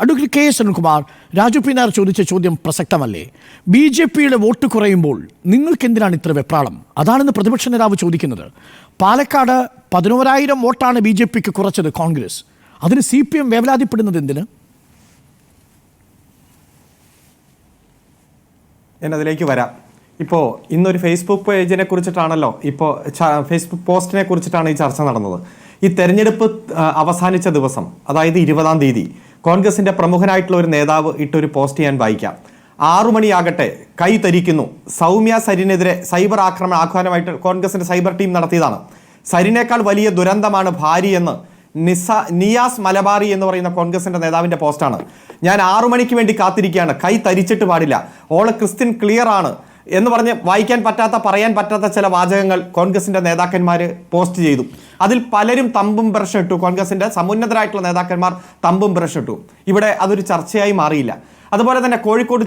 Advocate K S Arunkumar, Raju P Nair ചോദിച്ച ചോദ്യം പ്രസക്തമല്ലേ? BJPയുടെ vote കുറയുമ്പോൾ നിങ്ങൾക്ക് എന്തിനാണ് ഇത്ര വെപ്രാളം? അതാണെന്ന് പ്രതിപക്ഷ നേതാവ് ചോദിക്കുന്നത്. പാലക്കാട് 11,000 വോട്ടാണ് BJPക്ക് കുറച്ചത് കോൺഗ്രസ്. അതിന് CPM വേവലാതിപ്പെടുന്നത് എന്തിന്? എന്നതിലേക്ക് വരാം. ഇപ്പോൾ ഇന്നൊരു ഫേസ്ബുക്ക് പേജിനെ കുറിച്ചിട്ടാണല്ലോ, ഇപ്പോൾ ഫേസ്ബുക്ക് പോസ്റ്റിനെ കുറിച്ചിട്ടാണ് ഈ ചർച്ച നടന്നത്. ഈ തെരഞ്ഞെടുപ്പ് അവസാനിച്ച ദിവസം, അതായത് 20-ാം തീയതി, കോൺഗ്രസിന്റെ പ്രമുഖനായിട്ടുള്ള ഒരു നേതാവ് ഇട്ടൊരു പോസ്റ്റ് ഞാൻ വായിക്കാം. 6 മണിയാകട്ടെ, കൈ തരിക്കുന്നു. സൗമ്യ സരിനെതിരെ സൈബർ ആക്രമണമായിട്ട് കോൺഗ്രസിന്റെ സൈബർ ടീം നടത്തിയതാണ്. സരിനേക്കാൾ വലിയ ദുരന്തമാണ് ഭാര്യയെന്ന് നിയാസ് മലബാറി എന്ന് പറയുന്ന കോൺഗ്രസിന്റെ നേതാവിന്റെ പോസ്റ്റാണ്. ഞാൻ 6 മണിക്ക് വേണ്ടി കാത്തിരിക്കുകയാണ്, കൈ തരിച്ചിട്ട് പാടില്ല, ഓള് ക്രിസ്ത്യൻ ക്ലിയർ ആണ് എന്ന് പറഞ്ഞ് വായിക്കാൻ പറ്റാത്ത, പറയാൻ പറ്റാത്ത ചില വാചകങ്ങൾ കോൺഗ്രസിന്റെ നേതാക്കന്മാർ പോസ്റ്റ് ചെയ്തു. അതിൽ പലരും തമ്പും ബ്രഷ് ഇട്ടു. കോൺഗ്രസിന്റെ സമുന്നതരായിട്ടുള്ള നേതാക്കന്മാർ തമ്പും ബ്രഷ് ഇട്ടു. ഇവിടെ അതൊരു ചർച്ചയായി മാറിയില്ല. അതുപോലെ തന്നെ കോഴിക്കോട്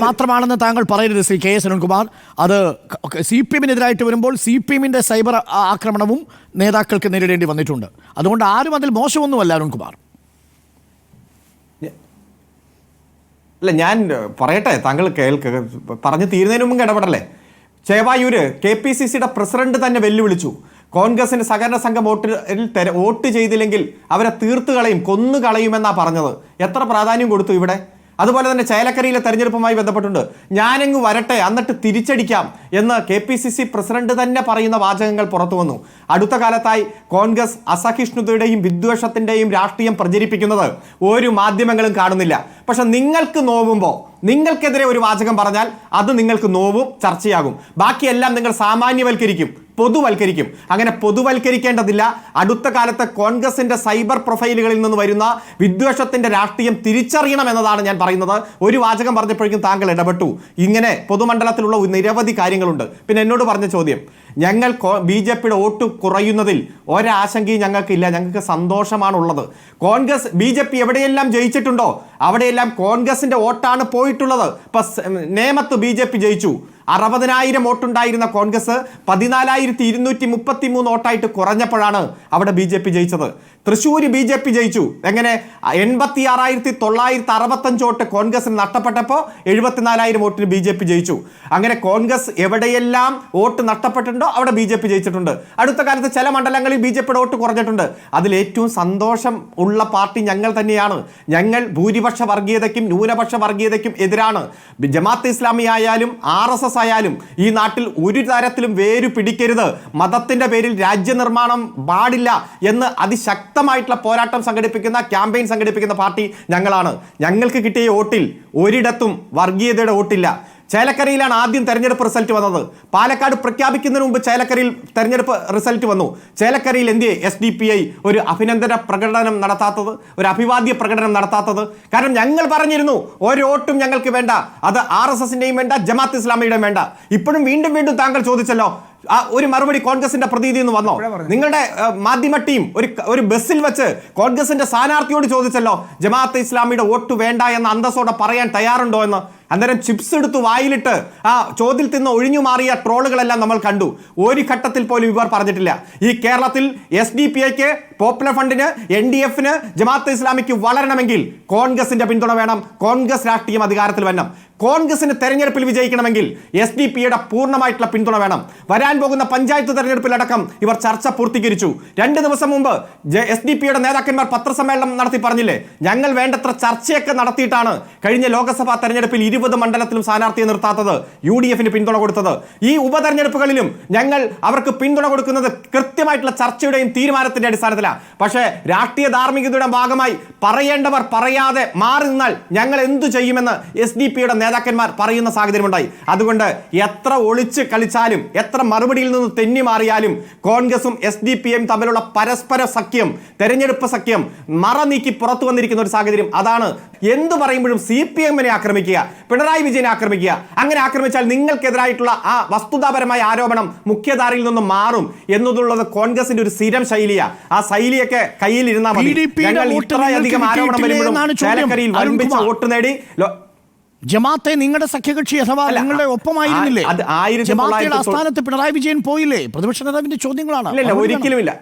മാത്രമാണെന്ന് താങ്കൾ പറയരുത് ശ്രീ കെ എസ് അരുൺകുമാർ. അത് CPMനെതിരായിട്ട് വരുമ്പോൾ CPMന്റെ സൈബർ ആക്രമണവും നേതാക്കൾക്ക് നേരിടേണ്ടി വന്നിട്ടുണ്ട്. അതുകൊണ്ട് ആരും അതിൽ മോശമൊന്നുമല്ല അരുൺകുമാർ. അല്ല, ഞാൻ പറയട്ടെ, താങ്കൾ പറഞ്ഞു തീരുന്നതിന് മുമ്പ് ഇടപെടല്ലേ. ചേവായൂര് KPCCയുടെ പ്രസിഡന്റ് തന്നെ വെല്ലുവിളിച്ചു. കോൺഗ്രസിന്റെ സഹകരണ സംഘം വോട്ട് ചെയ്തില്ലെങ്കിൽ അവരെ തീർത്തു കളയും, കൊന്നു കളയുമെന്നാണ് പറഞ്ഞത്. എത്ര പ്രാധാന്യം കൊടുത്തു ഇവിടെ. അതുപോലെ തന്നെ ചേലക്കരയിലെ തെരഞ്ഞെടുപ്പുമായി ബന്ധപ്പെട്ടുണ്ട്, ഞാനെങ്ങ് വരട്ടെ എന്നിട്ട് തിരിച്ചടിക്കാം എന്ന് KPCC പ്രസിഡന്റ് തന്നെ പറയുന്ന വാചകങ്ങൾ പുറത്തു വന്നു. അടുത്ത കാലത്തായി കോൺഗ്രസ് അസഹിഷ്ണുതയുടെയും വിദ്വേഷത്തിന്റെയും രാഷ്ട്രീയം പ്രചരിപ്പിക്കുന്നത് ഒരു മാധ്യമങ്ങളും കാണുന്നില്ല. പക്ഷെ നിങ്ങൾക്ക് നോവുമ്പോൾ, നിങ്ങൾക്കെതിരെ ഒരു വാചകം പറഞ്ഞാൽ അത് നിങ്ങൾക്ക് നോവും, ചർച്ചയാകും. ബാക്കിയെല്ലാം നിങ്ങൾ സാമാന്യവൽക്കരിക്കും, പൊതുവൽക്കരിക്കും. അങ്ങനെ പൊതുവൽക്കരിക്കേണ്ടതില്ല. അടുത്ത കാലത്ത് കോൺഗ്രസിന്റെ സൈബർ പ്രൊഫൈലുകളിൽ നിന്ന് വരുന്ന വിദ്വേഷത്തിന്റെ രാഷ്ട്രീയം തിരിച്ചറിയണം എന്നതാണ് ഞാൻ പറയുന്നത്. ഒരു വാചകം പറഞ്ഞപ്പോഴേക്കും താങ്കൾ ഇടപെട്ടു. ഇങ്ങനെ പൊതുമണ്ഡലത്തിലുള്ള നിരവധി കാര്യങ്ങളുണ്ട്. പിന്നെ എന്നോട് പറഞ്ഞ ചോദ്യം, ഞങ്ങൾ BJPയുടെ വോട്ട് കുറയുന്നതിൽ ഒരാശങ്കയും ഞങ്ങൾക്കില്ല, ഞങ്ങൾക്ക് സന്തോഷമാണുള്ളത്. കോൺഗ്രസ് BJP എവിടെയെല്ലാം ജയിച്ചിട്ടുണ്ടോ അവിടെയെല്ലാം കോൺഗ്രസിന്റെ വോട്ടാണ് പോയിട്ടുള്ളത്. ഇപ്പൊ നേമത്ത് BJP ജയിച്ചു. 60,000 വോട്ടുണ്ടായിരുന്ന കോൺഗ്രസ് 14,233 വോട്ടായിട്ട് കുറഞ്ഞപ്പോഴാണ് അവിടെ BJP ജയിച്ചത്. തൃശ്ശൂർ BJP ജയിച്ചു. എങ്ങനെ? 86,965 വോട്ട് കോൺഗ്രസിന് നഷ്ടപ്പെട്ടപ്പോൾ 74,000 വോട്ടിന് BJP ജയിച്ചു. അങ്ങനെ കോൺഗ്രസ് എവിടെയെല്ലാം വോട്ട് നഷ്ടപ്പെട്ടിട്ടുണ്ടോ അവിടെ BJP ജയിച്ചിട്ടുണ്ട്. അടുത്ത കാലത്ത് ചില മണ്ഡലങ്ങളിൽ BJPയുടെ വോട്ട് കുറഞ്ഞിട്ടുണ്ട്. അതിൽ ഏറ്റവും സന്തോഷം ഉള്ള പാർട്ടി ഞങ്ങൾ തന്നെയാണ്. ഞങ്ങൾ ഭൂരിപക്ഷ വർഗീയതയ്ക്കും ന്യൂനപക്ഷ വർഗീയതയ്ക്കും എതിരാണ്. ജമാഅത്തെ ഇസ്ലാമി ആയാലും RSS ആയാലും ഈ നാട്ടിൽ ഒരു തരത്തിലും വേരു പിടിക്കരുത്, മതത്തിന്റെ പേരിൽ രാജ്യനിർമ്മാണം പാടില്ല എന്ന് അതിശക്തമായിട്ടുള്ള പോരാട്ടം സംഘടിപ്പിക്കുന്ന, ക്യാമ്പയിൻ സംഘടിപ്പിക്കുന്ന പാർട്ടി ഞങ്ങളാണ്. ഞങ്ങൾക്ക് കിട്ടിയ വോട്ടിൽ ഒരിടത്തും വർഗീയതയുടെ വോട്ടില്ല. ചേലക്കരയിലാണ് ആദ്യം തെരഞ്ഞെടുപ്പ് റിസൾട്ട് വന്നത്. പാലക്കാട് പ്രഖ്യാപിക്കുന്നതിന് മുമ്പ് ചേലക്കരയിൽ തെരഞ്ഞെടുപ്പ് റിസൾട്ട് വന്നു. ചേലക്കരയിൽ എന്തിയെ SDPI ഒരു അഭിനന്ദന പ്രകടനം നടത്താത്തത്, ഒരു അഭിവാദ്യ പ്രകടനം നടത്താത്തത്? കാരണം ഞങ്ങൾ പറഞ്ഞിരുന്നു, ഒരു വോട്ടും ഞങ്ങൾക്ക് വേണ്ട, അത് RSSന്റെയും വേണ്ട, ജമാഅത്ത് ഇസ്ലാമിയുടെയും വേണ്ട. ഇപ്പോഴും വീണ്ടും വീണ്ടും താങ്കൾ ചോദിച്ചല്ലോ, ഒരു മറുപടി കോൺഗ്രസിന്റെ പ്രതിനിധി എന്ന് വന്നോ? നിങ്ങളുടെ മാധ്യമ ടീം ഒരു ബസ്സിൽ വെച്ച് കോൺഗ്രസിന്റെ സ്ഥാനാർത്ഥിയോട് ചോദിച്ചല്ലോ, ജമാഅത്തെ ഇസ്ലാമിയുടെ വോട്ട് വേണ്ട എന്ന അന്തസ്സോടെ പറയാൻ തയ്യാറുണ്ടോ എന്ന്. അന്നേരം ചിപ്സ് എടുത്ത് വായിലിട്ട് ആ ചോദ്യത്തിൽ നിന്ന് ഒഴിഞ്ഞു മാറിയ ട്രോളുകളെല്ലാം നമ്മൾ കണ്ടു. ഒരു ഘട്ടത്തിൽ പോലും ഇവർ പറഞ്ഞിട്ടില്ല ഈ കേരളത്തിൽ SDPIക്ക്, പോപ്പുലർ ഫ്രണ്ടിന്, NDFന്, ജമാഅത്തെ ഇസ്ലാമിക്ക് വളരണമെങ്കിൽ കോൺഗ്രസിന്റെ പിന്തുണ വേണം, കോൺഗ്രസ് രാഷ്ട്രീയം അധികാരത്തിൽ വരണം. കോൺഗ്രസിന് തെരഞ്ഞെടുപ്പിൽ വിജയിക്കണമെങ്കിൽ SDPIയുടെ പൂർണ്ണമായിട്ടുള്ള പിന്തുണ വേണം. വരാൻ പോകുന്ന പഞ്ചായത്ത് തെരഞ്ഞെടുപ്പിലടക്കം ഇവർ ചർച്ച പൂർത്തീകരിച്ചു. 2 ദിവസം മുമ്പ് SDPIയുടെ നേതാക്കന്മാർ പത്രസമ്മേളനം നടത്തി പറഞ്ഞില്ലേ, ഞങ്ങൾ വേണ്ടത്ര ചർച്ചയൊക്കെ നടത്തിയിട്ടാണ് കഴിഞ്ഞ ലോക്സഭാ തെരഞ്ഞെടുപ്പിൽ 20 മണ്ഡലത്തിലും സ്ഥാനാർത്ഥിയെ നിർത്താത്തത്, UDFന് പിന്തുണ കൊടുത്തത്. ഈ ഉപതെരഞ്ഞെടുപ്പുകളിലും ഞങ്ങൾ അവർക്ക് പിന്തുണ കൊടുക്കുന്നത് കൃത്യമായിട്ടുള്ള ചർച്ചയുടെയും തീരുമാനത്തിന്റെ അടിസ്ഥാനത്തിലാണ്. പക്ഷേ രാഷ്ട്രീയ ധാർമ്മികതയുടെ ഭാഗമായി പറയേണ്ടവർ പറയാതെ മാറി നിന്നാൽ ഞങ്ങൾ എന്തു ചെയ്യുമെന്ന് SDPIയുടെ നേതാക്കന്മാർ പറയുന്ന സാഹചര്യമുണ്ടായി. അതുകൊണ്ട് എത്ര ഒളിച്ച് കളിച്ചാലും, എത്ര മറുപടിയിൽ നിന്ന് തെന്നി മാറിയാലും കോൺഗ്രസും SDPIയും തമ്മിലുള്ള പരസ്പര സഖ്യം, തെരഞ്ഞെടുപ്പ് സഖ്യം മറ നീക്കി പുറത്തു വന്നിരിക്കുന്ന ഒരു സാഹചര്യം. അതാണ് എന്ത് പറയുമ്പോഴും CPMനെ ആക്രമിക്കുക, പിണറായി വിജയനെ ആക്രമിക്കുക. അങ്ങനെ ആക്രമിച്ചാൽ നിങ്ങൾക്കെതിരായിട്ടുള്ള ആ വസ്തുതാപരമായ ആരോപണം മുഖ്യധാരയിൽ നിന്ന് മാറും എന്നതുള്ളത് കോൺഗ്രസിന്റെ ഒരു സ്ഥിരം ശൈലിയാണ്. ആ ശൈലിയൊക്കെ കയ്യിൽ ഇരുന്നാൽ മതി. ഞങ്ങൾ ഇത്രയധികം ആരോപണം വരുമ്പോഴും ചേലക്കരയിൽ വൻപിച്ച വോട്ട് നേടി ജമാഅത്തെ നിങ്ങളുടെ സഖ്യകക്ഷി അഥവാ നിങ്ങളുടെ ഒപ്പമായിരുന്നില്ലേ? ജമാഅത്തിന്റെ ആസ്ഥാനത്ത് പിണറായി വിജയൻ പോയില്ലേ? പ്രതിപക്ഷ നേതാവിന്റെ ചോദ്യങ്ങളാണ്. ഒരിക്കലുമില്ല.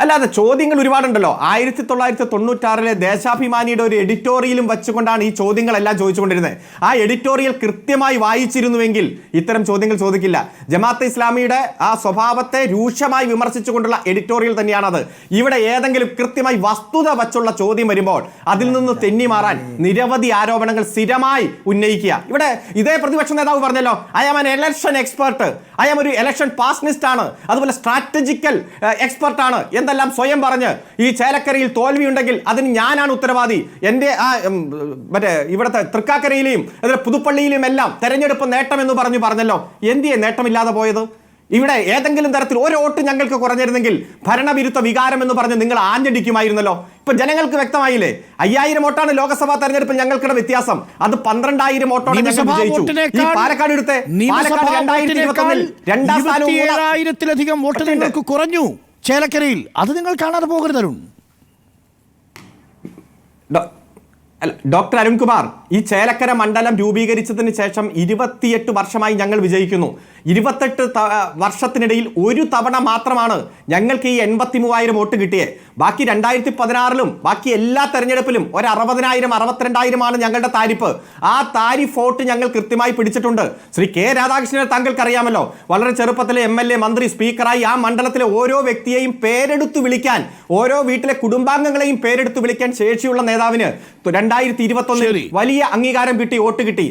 അല്ലാതെ ചോദ്യങ്ങൾ ഒരുപാടുണ്ടല്ലോ. 1996 ദേശാഭിമാനിയുടെ ഒരു എഡിറ്റോറിയലും വെച്ചുകൊണ്ടാണ് ഈ ചോദ്യങ്ങളെല്ലാം ചോദിച്ചുകൊണ്ടിരുന്നത്. ആ എഡിറ്റോറിയൽ കൃത്യമായി വായിച്ചിരുന്നുവെങ്കിൽ ഇത്തരം ചോദ്യങ്ങൾ ചോദിക്കില്ല. ജമാഅത്തെ ഇസ്ലാമിയുടെ ആ സ്വഭാവത്തെ രൂക്ഷമായി വിമർശിച്ചുകൊണ്ടുള്ള എഡിറ്റോറിയൽ തന്നെയാണത്. ഇവിടെ ഏതെങ്കിലും കൃത്യമായി വസ്തുത വച്ചുള്ള ചോദ്യം വരുമ്പോൾ അതിൽ നിന്ന് തെന്നി മാറാൻ നിരവധി ആരോപണങ്ങൾ സ്ഥിരമായി ഉന്നയിക്കുക. ഇവിടെ ഇതേ പ്രതിപക്ഷ നേതാവ് പറഞ്ഞല്ലോ, I am an election expert, I am ഒരു എലക്ഷൻ പാസ്നിസ്റ്റ് ആണ്, അതുപോലെ സ്ട്രാറ്റജിക്കൽ എക്സ്പെർട്ട് ആണ് എന്നെല്ലാം സ്വയം പറഞ്ഞ് ഈ ചേലക്കരയിൽ തോൽവിയുണ്ടെങ്കിൽ അതിന് ഞാനാണ് ഉത്തരവാദി, എൻ്റെ മറ്റേ ഇവിടുത്തെ തൃക്കാക്കരയിലെയും അതുപോലെ പുതുപ്പള്ളിയിലും എല്ലാം തെരഞ്ഞെടുപ്പ് നേട്ടം എന്ന് പറഞ്ഞല്ലോ. എന്തിയെ നേട്ടമില്ലാതെ പോയത്? ഇവിടെ ഏതെങ്കിലും തരത്തിൽ ഒരു വോട്ട് ഞങ്ങൾക്ക് കുറഞ്ഞിരുന്നെങ്കിൽ ഭരണവിരുദ്ധ വികാരം എന്ന് പറഞ്ഞ് നിങ്ങൾ ആഞ്ഞടിക്കുമായിരുന്നല്ലോ. ഇപ്പൊ ജനങ്ങൾക്ക് വ്യക്തമായില്ലേ, 5000 വോട്ടാണ് ലോക്സഭാ തെരഞ്ഞെടുപ്പിൽ ഞങ്ങൾക്കുള്ള വ്യത്യാസം. അത് 12000 വോട്ടോടെ ഞങ്ങൾ വിജയിച്ചു. ഈ പാലക്കാട് എടുത്ത് പാലക്കാട് 2021 രണ്ടാം സ്ഥാനവും 27,000-ത്തിലധികം വോട്ട് നിങ്ങൾക്ക് കുറഞ്ഞു ചേലക്കരയിൽ. അത് നിങ്ങൾ കാണാതെ പോകരുത് അരുൺ. ഡോക്ടർ അരുൺകുമാർ, ഈ ചേലക്കര മണ്ഡലം രൂപീകരിച്ചതിന് ശേഷം 28 വർഷമായി ഞങ്ങൾ വിജയിക്കുന്നു. 28 വർഷത്തിനിടയിൽ ഒരു തവണ മാത്രമാണ് ഞങ്ങൾക്ക് ഈ 83,000 വോട്ട് കിട്ടിയത്. ബാക്കി 2016-ലും ബാക്കി എല്ലാ തെരഞ്ഞെടുപ്പിലും 60,000 62,000 ഞങ്ങളുടെ താരിഫ്. ആ താരിഫ് വോട്ട് ഞങ്ങൾ കൃത്യമായി പിടിച്ചിട്ടുണ്ട്. ശ്രീ കെ രാധാകൃഷ്ണനെ താങ്കൾക്ക് അറിയാമല്ലോ, വളരെ ചെറുപ്പത്തിലെ MLA, മന്ത്രി, സ്പീക്കറായി ആ മണ്ഡലത്തിലെ ഓരോ വ്യക്തിയെയും പേരെടുത്ത് വിളിക്കാൻ, ഓരോ വീട്ടിലെ കുടുംബാംഗങ്ങളെയും പേരെടുത്ത് വിളിക്കാൻ ശേഷിയുള്ള നേതാവിന് 2021 വലിയ അംഗീകാരം കിട്ടി, വോട്ട് കിട്ടി.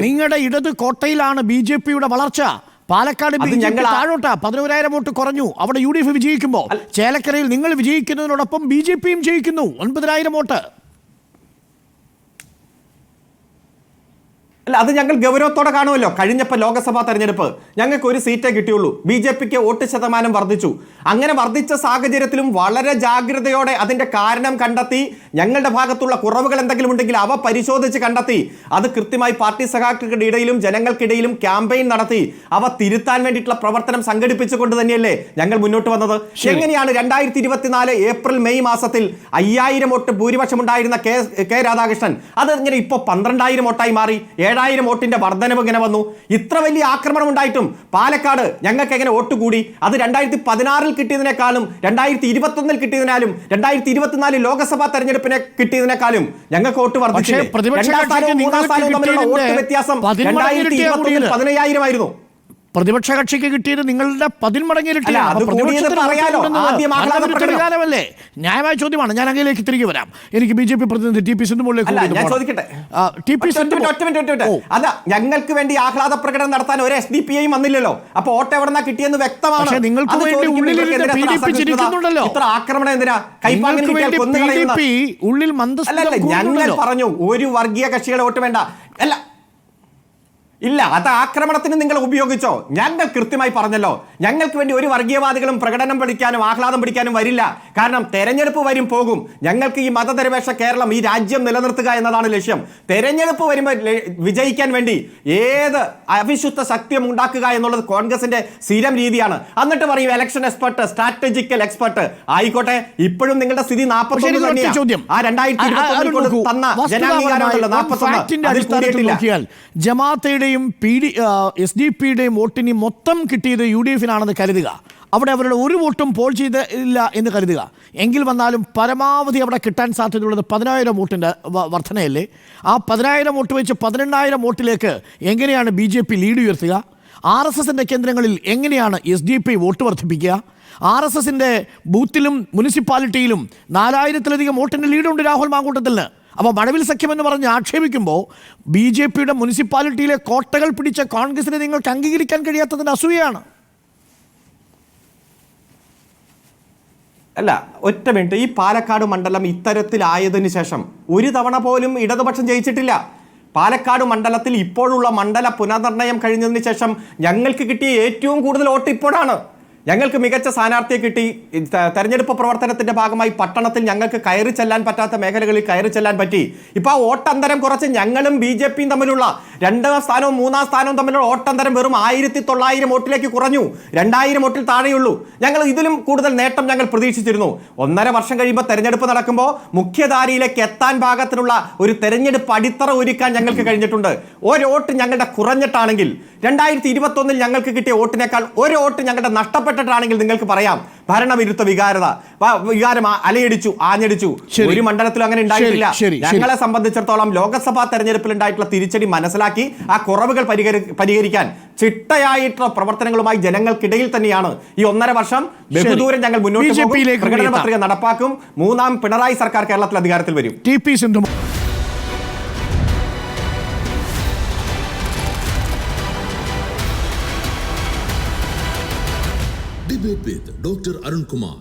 നിങ്ങളുടെ ഇടത് കോട്ടയിലാണ് BJP-യുടെ വളർച്ച. പാലക്കാട് താഴോട്ടാ 11,000 വോട്ട് കുറഞ്ഞു. അവിടെ UDF വിജയിക്കുമ്പോൾ ചേലക്കരയിൽ നിങ്ങൾ വിജയിക്കുന്നതിനോടൊപ്പം BJP-യും ജയിക്കുന്നു, 9,000 വോട്ട്. അല്ല, അത് ഞങ്ങൾ ഗൗരവത്തോടെ കാണുമല്ലോ. കഴിഞ്ഞപ്പോൾ ലോക്സഭാ തെരഞ്ഞെടുപ്പ് ഞങ്ങൾക്ക് ഒരു സീറ്റേ കിട്ടിയുള്ളൂ, BJP-ക്ക് വോട്ട് ശതമാനം വർദ്ധിച്ചു. അങ്ങനെ വർദ്ധിച്ച സാഹചര്യത്തിലും വളരെ ജാഗ്രതയോടെ അതിന്റെ കാരണം കണ്ടെത്തി, ഞങ്ങളുടെ ഭാഗത്തുള്ള കുറവുകൾ എന്തെങ്കിലും ഉണ്ടെങ്കിൽ അവ പരിശോധിച്ച് കണ്ടെത്തി അത് കൃത്യമായി പാർട്ടി സഖാക്കളുടെ ഇടയിലും ജനങ്ങൾക്കിടയിലും ക്യാമ്പയിൻ നടത്തി അവ തിരുത്താൻ വേണ്ടിയിട്ടുള്ള പ്രവർത്തനം സംഘടിപ്പിച്ചുകൊണ്ട് തന്നെയല്ലേ ഞങ്ങൾ മുന്നോട്ട് വന്നത്. എങ്ങനെയാണ് 2024 ഏപ്രിൽ മെയ് മാസത്തിൽ 5000 വോട്ട് ഭൂരിപക്ഷം ഉണ്ടായിരുന്ന കെ രാധാകൃഷ്ണൻ അത് ഇങ്ങനെ ഇപ്പോൾ 12,000 വോട്ടായി മാറി? 7,000 വോട്ടിന്റെ വർധനവ് ഇങ്ങനെ വന്നു. ഇത്ര വലിയ ആക്രമണം ഉണ്ടായിട്ടും പാലക്കാട് ഞങ്ങൾക്ക് എങ്ങനെ വോട്ട് കൂടി? അത് 2016 കിട്ടിയതിനേക്കാളും 2021 കിട്ടിയതിനാലും 2024 ലോക്സഭാ തെരഞ്ഞെടുപ്പിനെ കിട്ടിയതിനേക്കാളും ഞങ്ങൾക്ക് വോട്ട് വർദ്ധിച്ചു. 2ാം സ്ഥാനവും 3ാം സ്ഥാനവും തമ്മിലുള്ള വോട്ട് വ്യത്യാസം 2021 15,000 ആയിരുന്നു. പ്രതിപക്ഷ കക്ഷിക്ക് കിട്ടിയത് നിങ്ങളുടെ 10 മടങ്ങ് കാലമല്ലേ? ന്യായമായ ചോദ്യമാണ്. ഞാൻ അങ്ങയിലേക്ക് തിരികെ വരാം. എനിക്ക് BJP പ്രതിനിധി TP സിന്ധുമോളിലേക്ക് അതാ, ഞങ്ങൾക്ക് വേണ്ടി ആഹ്ലാദ പ്രകടനം നടത്താൻ ഒരു SDP-യും വന്നില്ലല്ലോ. അപ്പൊ വോട്ട് എവിടെന്നാ കിട്ടിയെന്ന് വ്യക്തമാണ്. നിങ്ങൾക്ക് ഇത്ര ആക്രമണം എന്തിനാ? ഉള്ളിൽ ഞങ്ങൾ പറഞ്ഞു ഒരു വർഗീയ കക്ഷികളെ വോട്ട് വേണ്ട. അല്ല ഇല്ല, അത് ആക്രമണത്തിന് നിങ്ങൾ ഉപയോഗിച്ചോ? ഞങ്ങൾ കൃത്യമായി പറഞ്ഞല്ലോ, ഞങ്ങൾക്ക് വേണ്ടി ഒരു വർഗീയവാദികളും പ്രകടനം പിടിക്കാനും ആഹ്ലാദം പിടിക്കാനും വരില്ല. കാരണം തെരഞ്ഞെടുപ്പ് വരും പോകും. ഞങ്ങൾക്ക് ഈ മതനിരപേക്ഷ കേരളം, ഈ രാജ്യം നിലനിർത്തുക എന്നതാണ് ലക്ഷ്യം. തെരഞ്ഞെടുപ്പ് വരുമ്പോൾ വിജയിക്കാൻ വേണ്ടി ഏത് അവിശുദ്ധ ശക്തിയും ഉണ്ടാക്കുക എന്നുള്ളത് കോൺഗ്രസിന്റെ സ്ഥിരം രീതിയാണ്. എന്നിട്ട് പറയും ഇലക്ഷൻ എക്സ്പെർട്ട്, സ്ട്രാറ്റജിക്കൽ എക്സ്പെർട്ട്. ആയിക്കോട്ടെ, ഇപ്പോഴും നിങ്ങളുടെ സ്ഥിതി 41 തന്നെയാണ്. ആ 2021 തന്ന ജനാധികാരമുണ്ടല്ലോ 41. ജമാഅത്തെ SDP-യുടെയും വോട്ടിന് മൊത്തം കിട്ടിയത് UDF-നാണെന്ന് കരുതുക. അവിടെ അവരുടെ ഒരു വോട്ടും പോൾ ചെയ്തില്ല എന്ന് കരുതുക. എങ്കിൽ വന്നാലും പരമാവധി അവിടെ കിട്ടാൻ സാധ്യതയുള്ളത് 10,000 വോട്ടിൻ്റെ വർധനയല്ലേ? ആ 10,000 വോട്ട് വെച്ച് 12,000 വോട്ടിലേക്ക് എങ്ങനെയാണ് BJP ലീഡ് ഉയർത്തുക? RSSന്റെ കേന്ദ്രങ്ങളിൽ എങ്ങനെയാണ് SDP വോട്ട് വർദ്ധിപ്പിക്കുക? RSSന്റെ ബൂത്തിലും മുനിസിപ്പാലിറ്റിയിലും 4,000-ത്തിലധികം വോട്ടിൻ്റെ ലീഡുണ്ട് രാഹുൽ മാങ്കൂട്ടത്തിന്. അപ്പോൾ മഴവിൽ സഖ്യമെന്ന് പറഞ്ഞ് ആക്ഷേപിക്കുമ്പോൾ BJP-യുടെ മുനിസിപ്പാലിറ്റിയിലെ കോട്ടകൾ പിടിച്ച കോൺഗ്രസിനെ നിങ്ങൾക്ക് അംഗീകരിക്കാൻ കഴിയാത്തതിന് അസൂയാണ്. അല്ല, ഒറ്റ മിനിറ്റ്. ഈ പാലക്കാട് മണ്ഡലം ഇത്തരത്തിലായതിനു ശേഷം ഒരു തവണ പോലും ഇടതുപക്ഷം ജയിച്ചിട്ടില്ല. പാലക്കാട് മണ്ഡലത്തിൽ ഇപ്പോഴുള്ള മണ്ഡല പുനർനിർണയം കഴിഞ്ഞതിന് ശേഷം ഞങ്ങൾക്ക് കിട്ടിയ ഏറ്റവും കൂടുതൽ വോട്ട് ഇപ്പോഴാണ്. ഞങ്ങൾക്ക് മികച്ച സ്ഥാനാർത്ഥിയെ കിട്ടി. തെരഞ്ഞെടുപ്പ് പ്രവർത്തനത്തിന്റെ ഭാഗമായി പട്ടണത്തിൽ ഞങ്ങൾക്ക് കയറി ചെല്ലാൻ പറ്റാത്ത മേഖലകളിൽ കയറി ചെല്ലാൻ പറ്റി. ഇപ്പൊ ആ വോട്ടന്തരം കുറച്ച് ഞങ്ങളും BJPയും തമ്മിലുള്ള 2ാം സ്ഥാനവും 3ാം സ്ഥാനവും തമ്മിലുള്ള വോട്ടന്തരം വെറും 1900 വോട്ടിലേക്ക് കുറഞ്ഞു. 2000 വോട്ടിൽ താഴെയുള്ളൂ. ഞങ്ങൾ ഇതിലും കൂടുതൽ നേട്ടം ഞങ്ങൾ പ്രതീക്ഷിച്ചിരുന്നു. 1.5 വർഷം കഴിയുമ്പോൾ തെരഞ്ഞെടുപ്പ് നടക്കുമ്പോൾ മുഖ്യധാരയിലേക്ക് എത്താൻ പാകത്തിനുള്ള ഒരു തെരഞ്ഞെടുപ്പ് അടിത്തറ ഒരുക്കാൻ ഞങ്ങൾക്ക് കഴിഞ്ഞിട്ടുണ്ട്. ഒരു വോട്ട് ഞങ്ങളുടെ കുറഞ്ഞിട്ടാണെങ്കിൽ 2021 ഞങ്ങൾക്ക് കിട്ടിയ വോട്ടിനേക്കാൾ ഒരു വോട്ട് ഞങ്ങളുടെ നഷ്ടപ്പെട്ടിട്ടാണെങ്കിൽ നിങ്ങൾക്ക് പറയാം ഭരണവിരുദ്ധ വികാരം അലയടിച്ചു, ആഞ്ഞടിച്ചു. ഒരു മണ്ഡലത്തിലും അങ്ങനെ ഉണ്ടായിട്ടില്ല. ഞങ്ങളെ സംബന്ധിച്ചിടത്തോളം ലോക്സഭാ തെരഞ്ഞെടുപ്പിൽ ഉണ്ടായിട്ടുള്ള തിരിച്ചടി മനസ്സിലാക്കി ആ കുറവുകൾ പരിഹരിക്കാൻ ചിട്ടയായിട്ടുള്ള പ്രവർത്തനങ്ങളുമായി ജനങ്ങൾക്കിടയിൽ തന്നെയാണ് ഈ 1.5 വർഷം ബഹുദൂരം ഞങ്ങൾ മുന്നോട്ട് പോകും. പ്രകടന പത്രിക നടപ്പാക്കും. 3ാം പിണറായി സർക്കാർ കേരളത്തിൽ അധികാരത്തിൽ വരും. TP Sindhu. Debate with Dr. Arun Kumar.